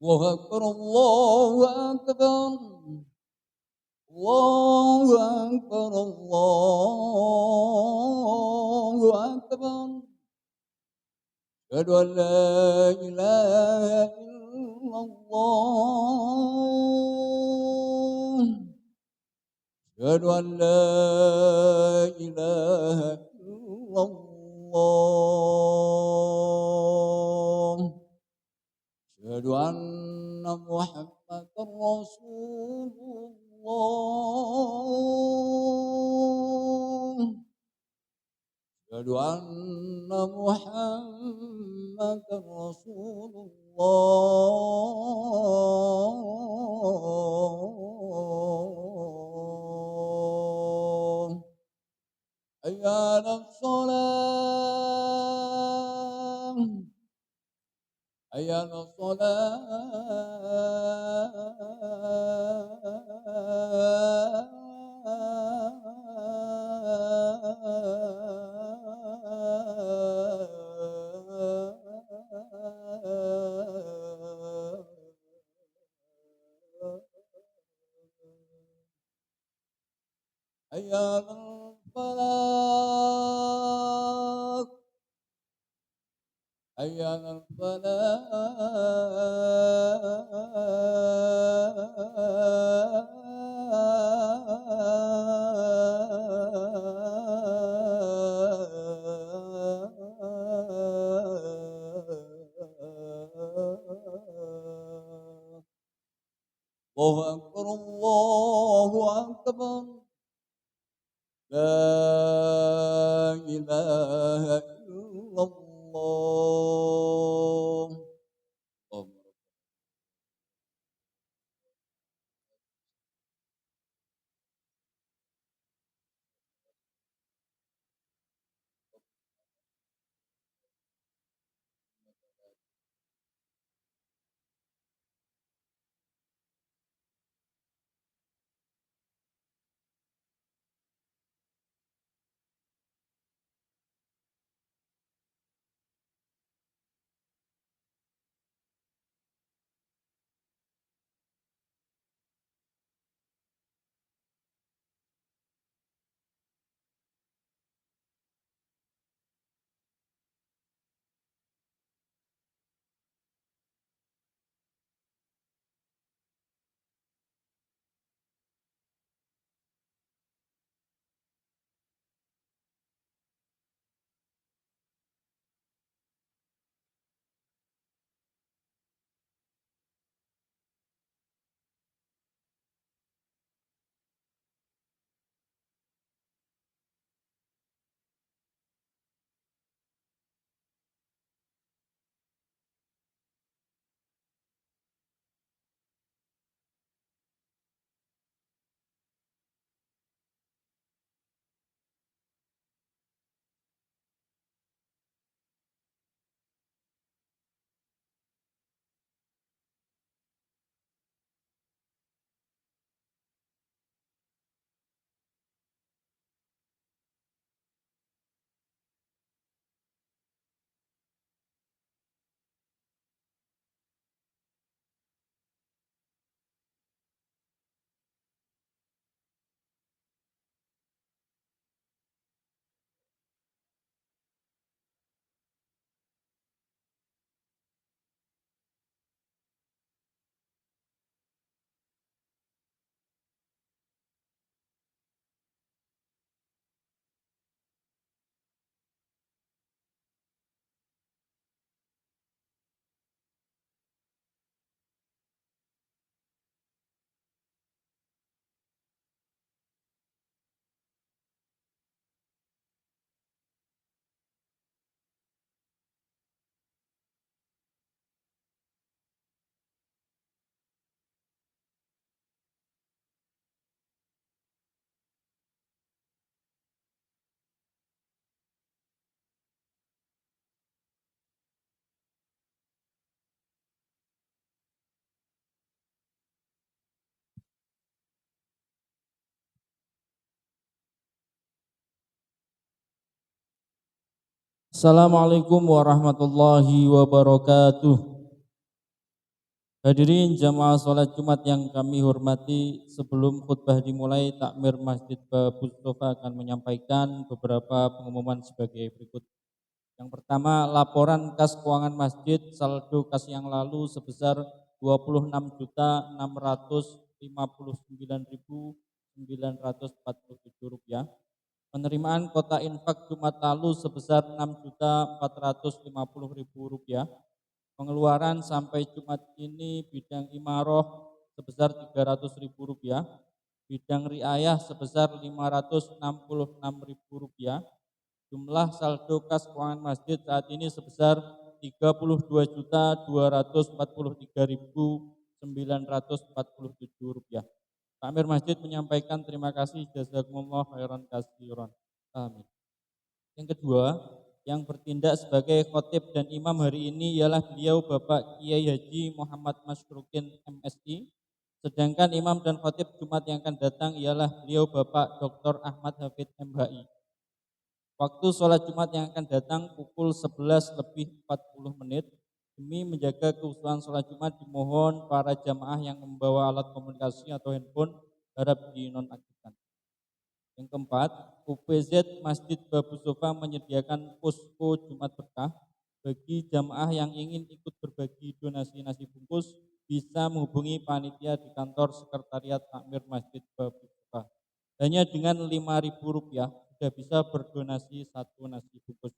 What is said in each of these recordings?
الله أكبر الله أكبر الله أكبر الله أكبر أشهد أن لا إله إلا الله أشهد أن لا إله إلا الله أشهد أن محمدا رسول الله أشهد أن محمدا رسول الله حي على الصلاة حي على حي على الفلاح حي على الفلاح الله أكبر الله أكبر لا إله إلا الله Assalamualaikum warahmatullahi wabarakatuh. Hadirin jamaah sholat Jumat yang kami hormati, sebelum khutbah dimulai, takmir Masjid Babus Sofa akan menyampaikan beberapa pengumuman sebagai berikut. Yang pertama, laporan kas keuangan masjid saldo kas yang lalu sebesar Rp26.659.947. Penerimaan kota infak Jumat lalu sebesar Rp6.450.000. Pengeluaran sampai Jumat ini bidang imaroh sebesar Rp300.000, bidang riayah sebesar Rp566.000. Jumlah saldo kas keuangan masjid saat ini sebesar Rp32.243.947. Takmir masjid menyampaikan terima kasih, jazakumullah khairan katsiran. Amin. Yang kedua, yang bertindak sebagai khotib dan imam hari ini ialah beliau Bapak Kiai Haji Muhammad Masyrukin MSI. Sedangkan imam dan khotib Jumat yang akan datang ialah beliau Bapak Dr. Ahmad Hafid MHI. Waktu sholat Jumat yang akan datang pukul 11:40. Demi menjaga keutuhan sholat Jumat, dimohon para jamaah yang membawa alat komunikasi atau handphone harap dinonaktifkan. Yang keempat, UPZ Masjid Babus Sofa menyediakan posko Jumat Berkah. Bagi jamaah yang ingin ikut berbagi donasi nasi bungkus, bisa menghubungi panitia di kantor sekretariat takmir Masjid Babus Sofa. Hanya dengan Rp5.000 sudah bisa berdonasi satu nasi bungkus.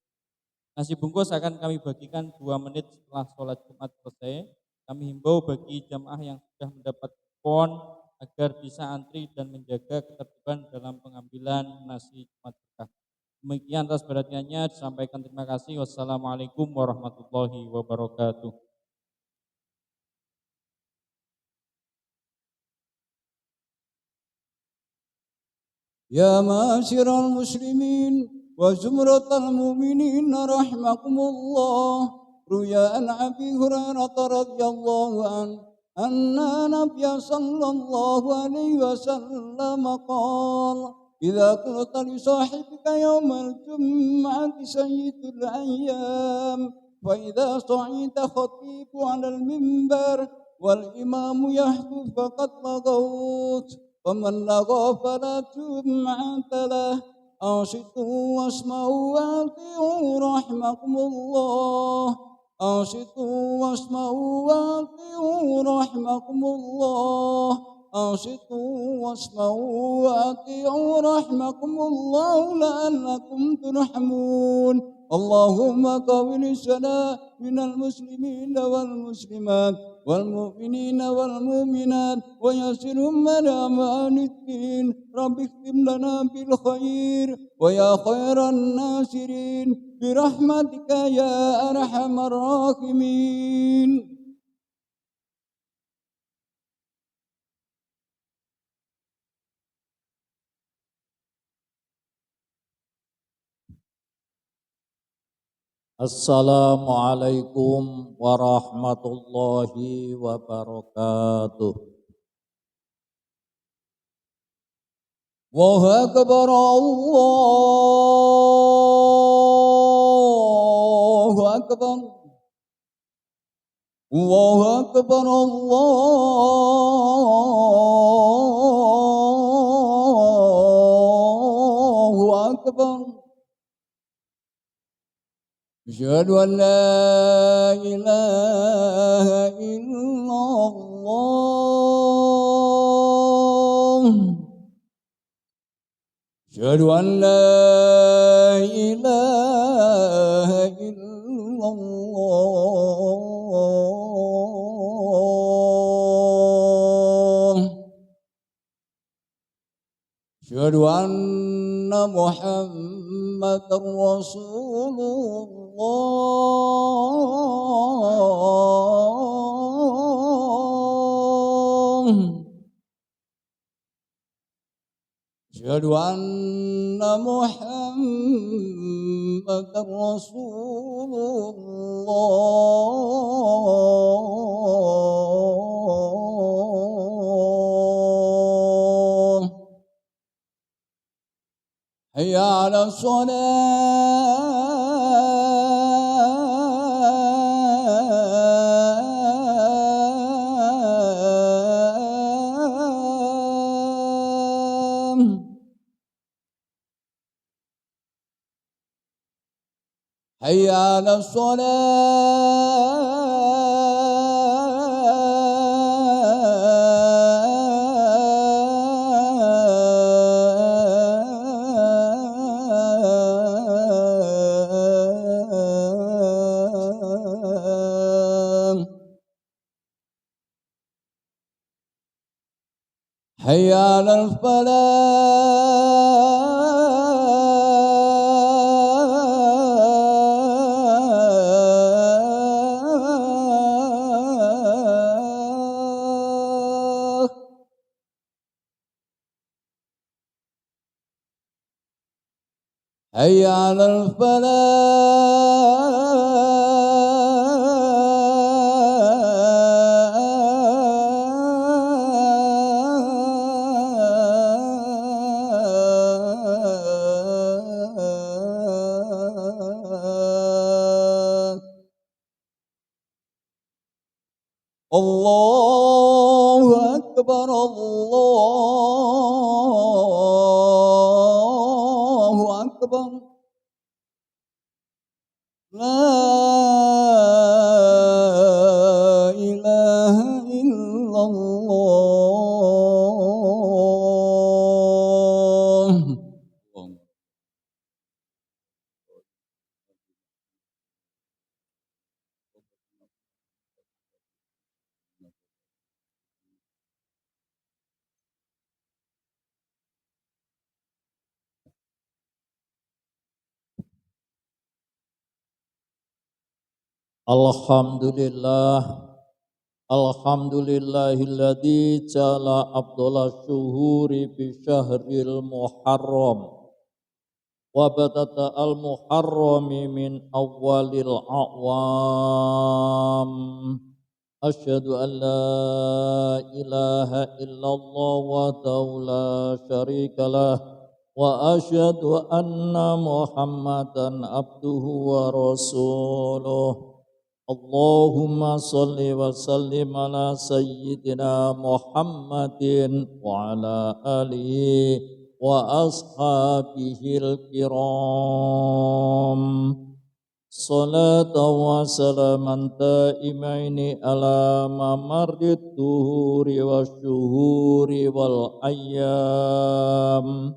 Nasi bungkus akan kami bagikan 2 menit setelah sholat Jumat selesai. Kami himbau bagi jamaah yang sudah mendapat kupon agar bisa antri dan menjaga ketertiban dalam pengambilan nasi Jumat berkah. Demikian atas perhatiannya, disampaikan terima kasih. Wassalamualaikum warahmatullahi wabarakatuh. يا معاشر المسلمين وزمرة المؤمنين رحمكم الله. روي عن أبي هريرة رضي الله عنه أن النبي صلى الله عليه وسلم قال: إذا قلت لصاحبك يوم الجمعة سيد الأيام، فإذا صعد خطيب على المنبر والإمام يخطب فقد لغوت، ومن لغى فلا جمعة له. أنصتوا واسمعوا وأطيعوا رحمكم الله. أنصتوا واسمعوا وأطيعوا رحمكم الله. أنصتوا واسمعوا وأطيعوا رحمكم الله لعلكم ترحمون. اللهم قوّل السلام من المسلمين والمسلمات والمؤمنين والمؤمنات ويسر أمرنا الدين. رب اختم لنا بالخير ويا خير الناصرين برحمتك يا أرحم الراحمين. Assalamualaikum warahmatullahi wabarakatuh. الله أكبر الله أكبر الله أكبر الله أكبر. أشهد أن لا إله إلا الله. أشهد أن لا إله إلا الله. أشهد أن محمدا رسول الله. أشهد أن محمدا رسول الله. حي على حي على الصلاة حي على الفلاح حي على الفلاح الله أكبر الله أكبر لا إله إلا الله Alhamdulillah, alhamdulillahilladzi jala afdhalas syuhuri bi syahril muharram wa batata al muharrami min awwalil a'wam. Asyhadu an la ilaha illallah wa la syarikalah wa asyhadu anna muhammadan abduhu wa rasuluh. Allahumma salli wa sallim ala sayyidina Muhammadin wa ala alihi wa ashabihil kiram. Salatan wa salaman taimaini ala mamarrid duhuri wa syuhuri wal ayyam.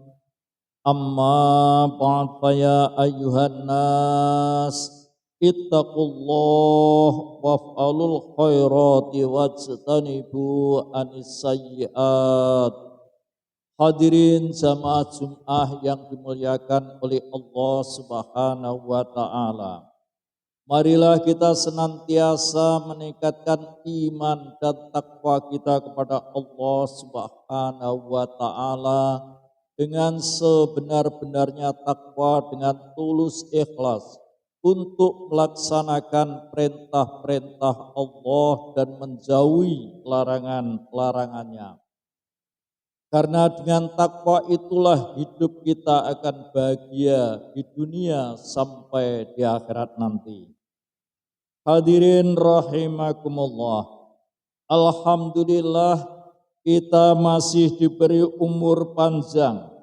Amma ba'd fa ya ayyuhan nas ittaqullah waf'alul khairati wajtanibu anis sayyiat. Hadirin jamaah Jum'ah yang dimuliakan oleh Allah Subhanahu wa taala. Marilah kita senantiasa meningkatkan iman dan takwa kita kepada Allah Subhanahu wa taala dengan sebenar-benarnya takwa, dengan tulus ikhlas untuk melaksanakan perintah-perintah Allah dan menjauhi larangan-larangannya. Karena dengan takwa itulah hidup kita akan bahagia di dunia sampai di akhirat nanti. Hadirin rahimakumullah. Alhamdulillah kita masih diberi umur panjang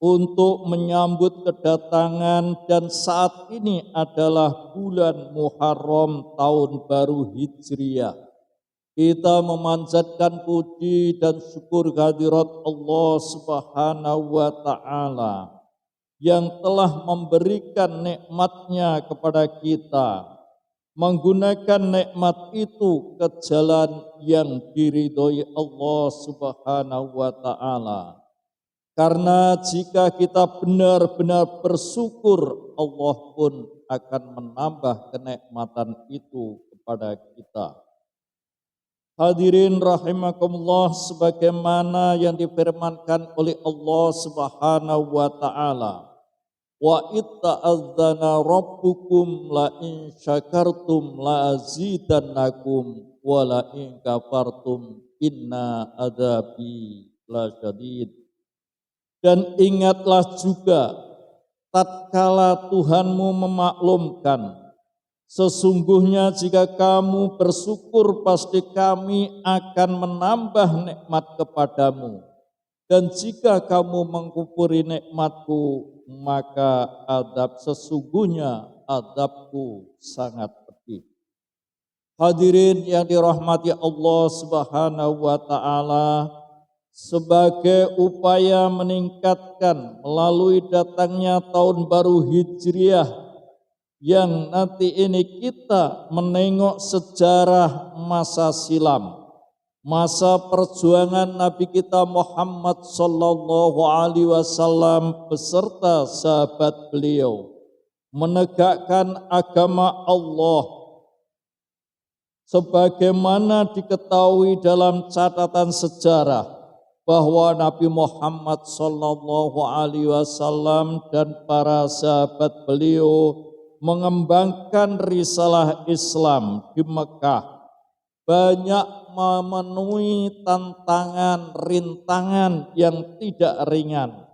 untuk menyambut kedatangan, dan saat ini adalah bulan Muharram tahun baru Hijriah. Kita memanjatkan puji dan syukur kehadirat Allah Subhanahu wa taala yang telah memberikan nikmatnya kepada kita, menggunakan nikmat itu ke jalan yang diridhoi Allah Subhanahu wa taala. Karena jika kita benar-benar bersyukur, Allah pun akan menambah kenikmatan itu kepada kita. Hadirin rahimakumullah, sebagaimana yang difirmankan oleh Allah Subhanahu wa taala, wa itta'adzana rabbukum la in syakartum la azidannakum wa la in kafartum inna adzabi lasyadid. Dan ingatlah juga tatkala Tuhanmu memaklumkan, sesungguhnya jika kamu bersyukur pasti kami akan menambah nikmat kepadamu. dan jika kamu mengkufuri nikmatku, maka sesungguhnya adabku sangat pedih. Hadirin yang dirahmati Allah Subhanahu wa taala, sebagai upaya meningkatkan melalui datangnya tahun baru Hijriah yang nanti ini kita menengok sejarah masa silam, masa perjuangan Nabi kita Muhammad sallallahu alaihi wasallam beserta sahabat beliau menegakkan agama Allah. Sebagaimana diketahui dalam catatan sejarah bahwa Nabi Muhammad sallallahu alaihi wasallam dan para sahabat beliau mengembangkan risalah Islam di Mekah, banyak memenuhi tantangan, rintangan yang tidak ringan.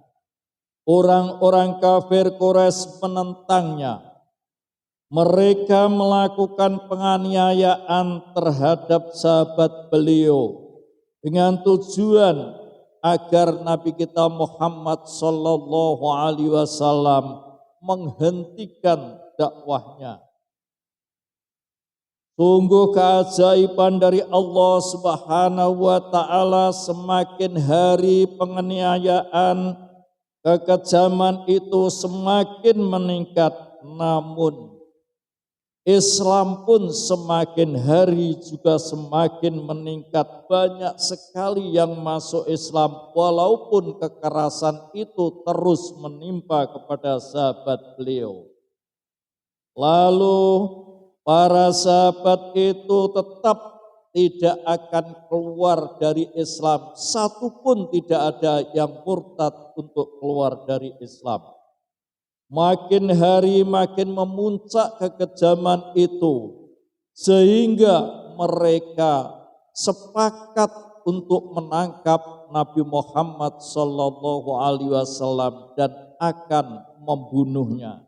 Orang-orang kafir Quraisy menentangnya. Mereka melakukan penganiayaan terhadap sahabat beliau dengan tujuan agar Nabi kita Muhammad sallallahu alaihi wasallam menghentikan dakwahnya. Sungguh keajaiban dari Allah Subhanahu wa taala, semakin hari penganiayaan, kekejaman itu semakin meningkat, namun Islam pun semakin hari juga semakin meningkat. Banyak sekali yang masuk Islam walaupun kekerasan itu terus menimpa kepada sahabat beliau. Lalu para sahabat itu tetap tidak akan keluar dari Islam. Satu pun tidak ada yang murtad untuk keluar dari Islam. Makin hari makin memuncak kekejaman itu, sehingga mereka sepakat untuk menangkap Nabi Muhammad sallallahu alaihi wasallam dan akan membunuhnya.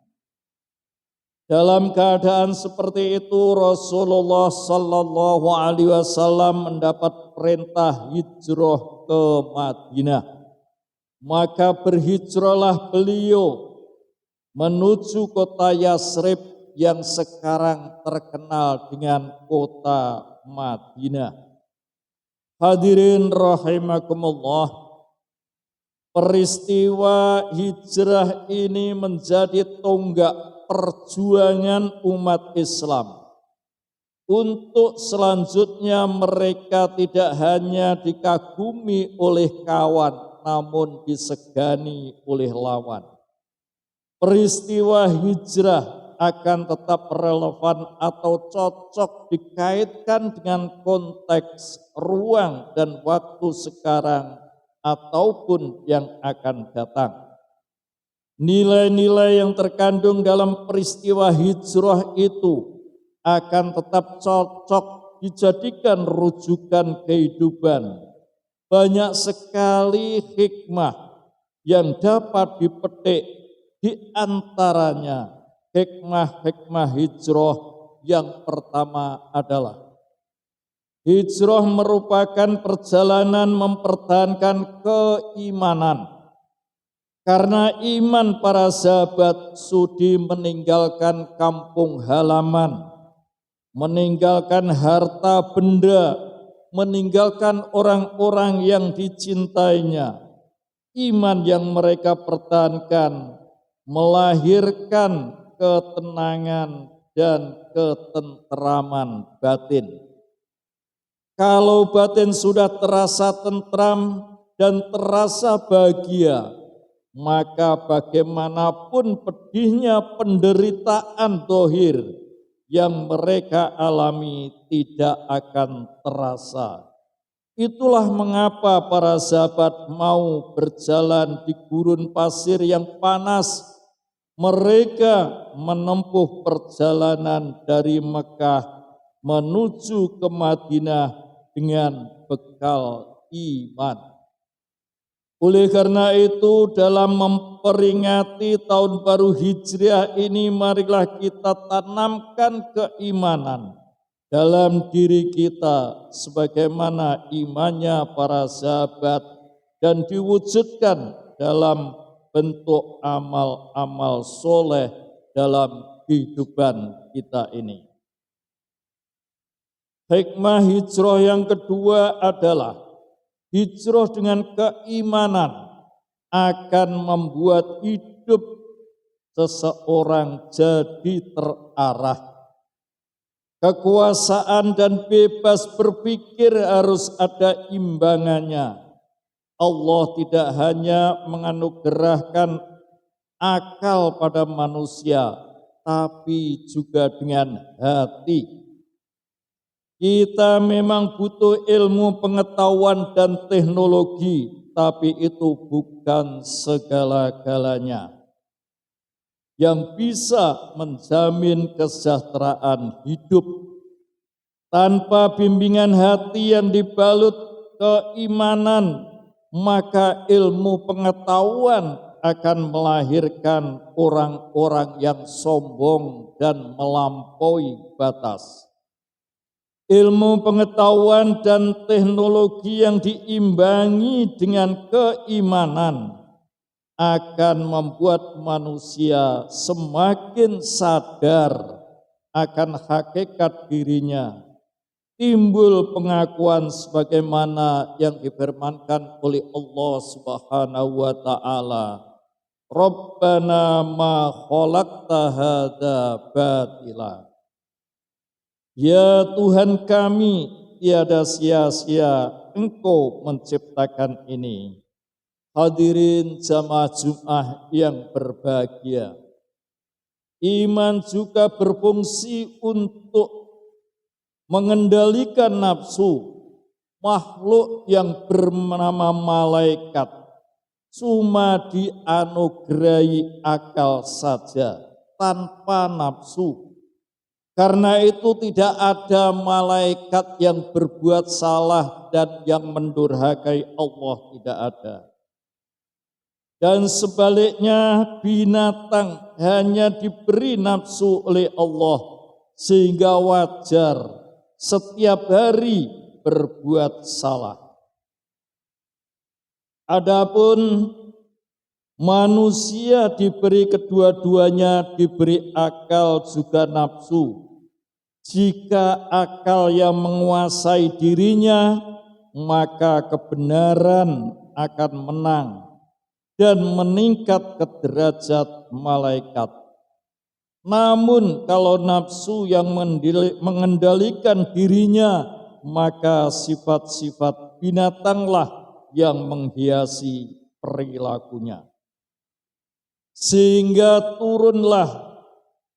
Dalam keadaan seperti itu, Rasulullah sallallahu alaihi wasallam mendapat perintah hijrah ke Madinah. Maka berhijrahlah beliau menuju kota Yasrib yang sekarang terkenal dengan kota Madinah. Hadirin rahimakumullah, peristiwa hijrah ini menjadi tonggak perjuangan umat Islam. Untuk selanjutnya mereka tidak hanya dikagumi oleh kawan, namun disegani oleh lawan. Peristiwa hijrah akan tetap relevan atau cocok dikaitkan dengan konteks ruang dan waktu sekarang ataupun yang akan datang. Nilai-nilai yang terkandung dalam peristiwa hijrah itu akan tetap cocok dijadikan rujukan kehidupan. Banyak sekali hikmah yang dapat dipetik. Di antaranya hikmah-hikmah hijrah yang pertama adalah hijrah merupakan perjalanan mempertahankan keimanan. Karena iman para sahabat sudi meninggalkan kampung halaman, meninggalkan harta benda, meninggalkan orang-orang yang dicintainya. Iman yang mereka pertahankan melahirkan ketenangan dan ketenteraman batin. Kalau batin sudah terasa tentram dan terasa bahagia, maka bagaimanapun pedihnya penderitaan dohir yang mereka alami tidak akan terasa. Itulah mengapa para sahabat mau berjalan di gurun pasir yang panas. Mereka menempuh perjalanan dari Mekah menuju ke Madinah dengan bekal iman. Oleh karena itu, dalam memperingati tahun baru Hijriah ini, marilah kita tanamkan keimanan dalam diri kita sebagaimana imannya para sahabat dan diwujudkan dalam bentuk amal-amal soleh dalam kehidupan kita ini. Hikmah hijrah yang kedua adalah hijrah dengan keimanan akan membuat hidup seseorang jadi terarah. Kekuasaan dan bebas berpikir harus ada imbangannya. Allah tidak hanya menganugerahkan akal pada manusia, tapi juga dengan hati. Kita memang butuh ilmu, pengetahuan, dan teknologi, tapi itu bukan segala-galanya yang bisa menjamin kesejahteraan hidup. Tanpa bimbingan hati yang dibalut keimanan, maka ilmu pengetahuan akan melahirkan orang-orang yang sombong dan melampaui batas. Ilmu pengetahuan dan teknologi yang diimbangi dengan keimanan akan membuat manusia semakin sadar akan hakikat dirinya. Timbul pengakuan sebagaimana yang difirmankan oleh Allah Subhanahu wa taala. Rabbana ma khalaqta hadza batila. Ya Tuhan kami, tiada sia-sia Engkau menciptakan ini. Hadirin jamaah Jumat yang berbahagia. Iman juga berfungsi untuk mengendalikan nafsu. Makhluk yang bernama malaikat cuma dianugerahi akal saja tanpa nafsu. Karena itu tidak ada malaikat yang berbuat salah dan yang mendurhakai Allah, tidak ada. Dan sebaliknya binatang hanya diberi nafsu oleh Allah sehingga wajar setiap hari berbuat salah. Adapun manusia diberi kedua-duanya, diberi akal juga nafsu. Jika akal yang menguasai dirinya, maka kebenaran akan menang dan meningkat ke derajat malaikat. Namun kalau nafsu yang mengendalikan dirinya, maka sifat-sifat binatanglah yang menghiasi perilakunya. Sehingga turunlah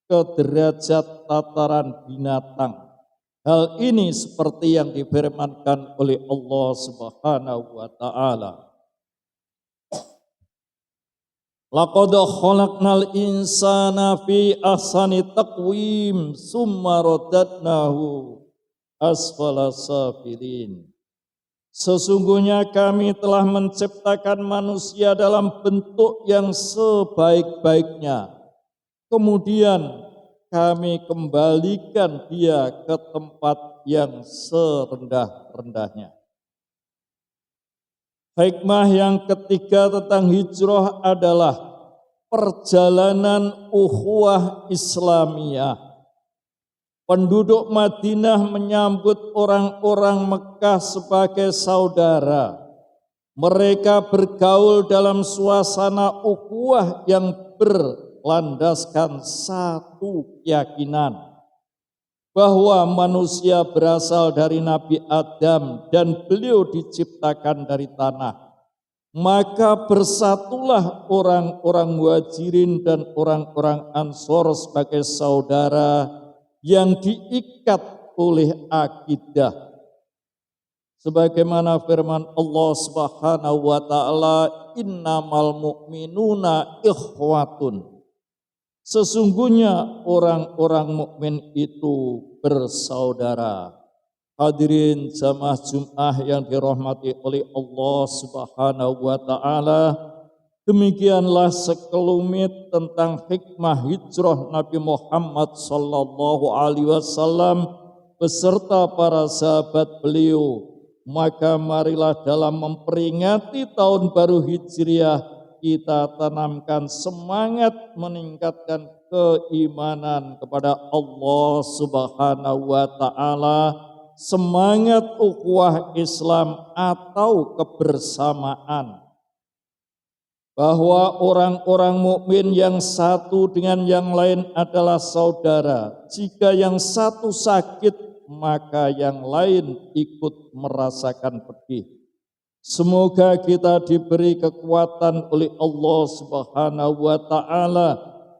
ke derajat tataran binatang. Hal ini seperti yang difirmankan oleh Allah Subhanahu wa taala. Laqad khalaqnal insana fi ahsani taqwim summa radadnahu asfala safilin. Sesungguhnya kami telah menciptakan manusia dalam bentuk yang sebaik-baiknya. Kemudian kami kembalikan dia ke tempat yang serendah-rendahnya. Hikmah yang ketiga tentang hijrah adalah perjalanan ukhuwah Islamiyah. Penduduk Madinah menyambut orang-orang Mekah sebagai saudara. Mereka bergaul dalam suasana ukhuwah yang berlandaskan satu keyakinan bahwa manusia berasal dari Nabi Adam dan beliau diciptakan dari tanah. Maka bersatulah orang-orang Muhajirin dan orang-orang Ansor sebagai saudara yang diikat oleh akidah. Sebagaimana firman Allah Subhanahu wa taala, innamal mu'minuna ikhwatun. Sesungguhnya orang-orang mukmin itu bersaudara. Hadirin jamaah Jumat yang dirahmati oleh Allah Subhanahu wa taala, demikianlah sekelumit tentang hikmah hijrah Nabi Muhammad sallallahu alaihi wasallam beserta para sahabat beliau maka marilah dalam memperingati tahun baru Hijriah kita tanamkan semangat meningkatkan keimanan kepada Allah Subhanahu wa taala, semangat ukhuwah Islam atau kebersamaan, bahwa orang-orang mukmin yang satu dengan yang lain adalah saudara. Jika yang satu sakit, maka yang lain ikut merasakan pedih. Semoga kita diberi kekuatan oleh Allah Subhanahu wa taala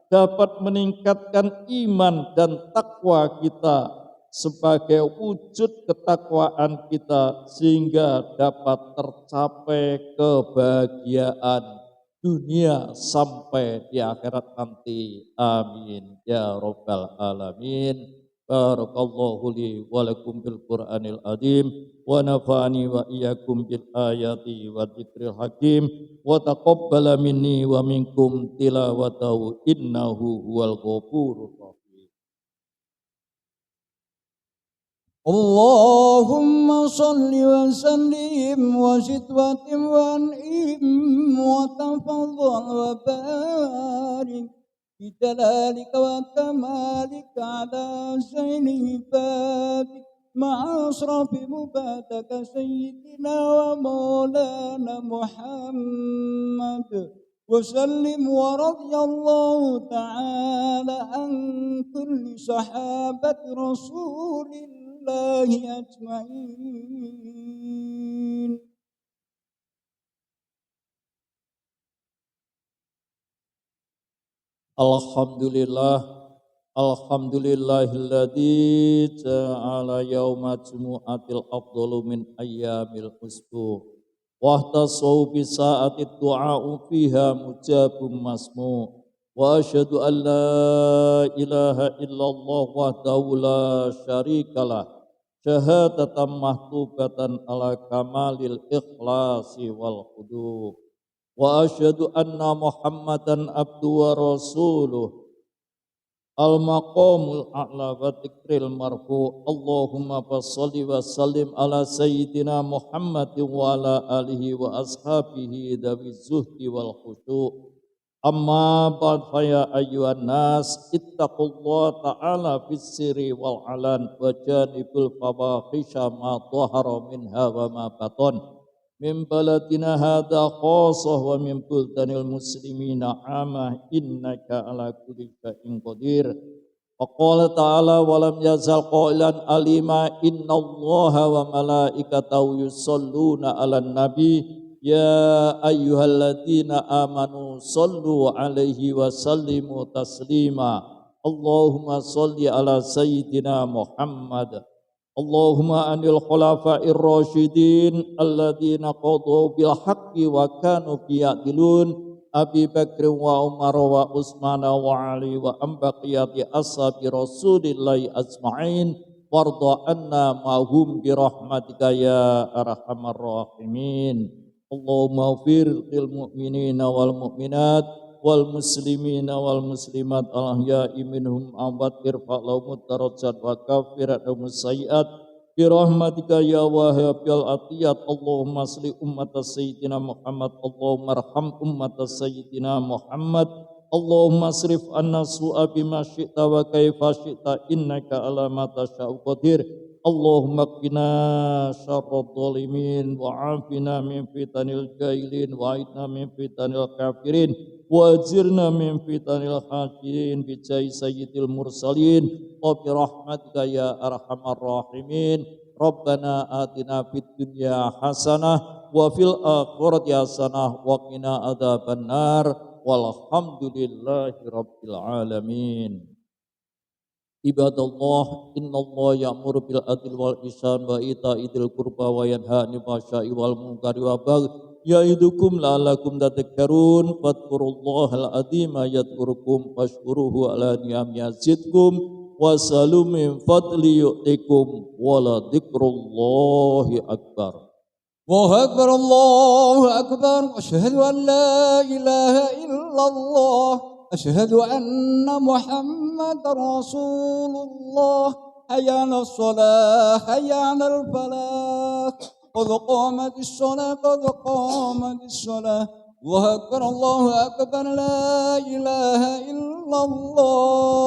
dapat meningkatkan iman dan takwa kita sebagai wujud ketakwaan kita sehingga dapat tercapai kebahagiaan dunia sampai di akhirat nanti. Amin ya rabbal alamin. Barakallahu li wa lakum bil Qur'anil azim wa nafa'ani wa iyyakum bil ayati wa dzikril hakim wa taqabbala minni wa minkum tilawatahu innahu huwal ghafurur rahim. Allahumma salli wa sallim wa zid wa tim wa an'im wa tafadhal wa barik بجلالك وكمالك على زين عبادك مع أشرف عبادك سيدنا ومولانا محمد وسلم ورضي الله تعالى عن كل صحابة رسول الله أجمعين. Alhamdulillah, alhamdulillahilladzi ja'ala yauma jumu'atil afdalu min ayyamil usbu wa tasawwu bi sa'ati du'a'u fiha mujabun masmu wa asyhadu an la ilaha illallah wahdahu la syarikalah syahadatan mahtubatan ala kamalil ikhlasi wal khudu'. Wa asyhadu anna Muhammadan abduhu wa rasuluh al-maqamul a'la wa dzikril marfu. Allahumma shalli wa sallim ala sayyidina Muhammadin wa ala alihi wa ashabihi dawi zuhdi wal khusyu'. Amma ba'd fa ya ayyuhan nas ittaqullaha ta'ala fis sirri wal alan wa janibul fawahisha ma dhahara minha wa ma batan min baladina hadha khasah wa min buldanil muslimina amah innaka ala kulli syai'in qadir. Wa qala ta'ala wa lam yazal qailan alima innallaha wa malaikatahu yusholluna 'alan nabi ya ayyuhalladzina amanu shallu 'alaihi wa sallimu taslima. Allahumma shalli ala sayyidina Muhammad. Allahumma anil khulafa'ir rasyidin alladzina qadaw bil haqqi wa kanu biya'dilun Abi Bakr wa Umar wa Utsman wa Ali wa ambaqiyati ashabi Rasulillahi ajma'in warda anna ma'hum bi rahmatika ya arhamar rahimin. Allahumma ighfir lil mu'minina wal mu'minat wal muslimina wal muslimat al ahya'i minhum amwat irfa' lahum darajat wa kaffir anhum sayyi'at bi rahmatika ya wahhab al atiyat. Allahumma shalli ummat sayyidina Muhammad. Allahumma arham ummat sayyidina Muhammad. Allahumma asrif anna su'a bima syi'ta wa kaifa syi'ta innaka ala ma tasya'u qadir. Allahumma qina syarrad dhalimin wa afina min fitanil jahilin wa aidna min fitanil kafirin wa ajirna min fitanil hakirin bi jahi sayyidil mursalin wa bi rahmatika ya arhamar rahimin. Rabbana atina fid dunya hasanah wa fil akhirati hasanah wa qina adzabannar walhamdulillahi rabbil alamin. Ibadallah, innallaha ya'muru bil adli wal ihsan wa ita'i dzil qurba wa yanha 'anil fahsya'i wal munkari wa baghi ya'idukum la'allakum tadhakkarun. Fadhkurullahal 'azima yadhkurukum washkuruhu 'ala ni'ami yazidkum wasalu min fadli yu'tikum wa la dzikrullahi akbar. Allahu akbar, Allahu akbar. Asyhadu an la ilaha illallah. أشهد أن محمد رسول الله. حي على الصلاة حي على الفلاح قد قامت الصلاة قد قامت الصلاة الله أكبر لا إله إلا الله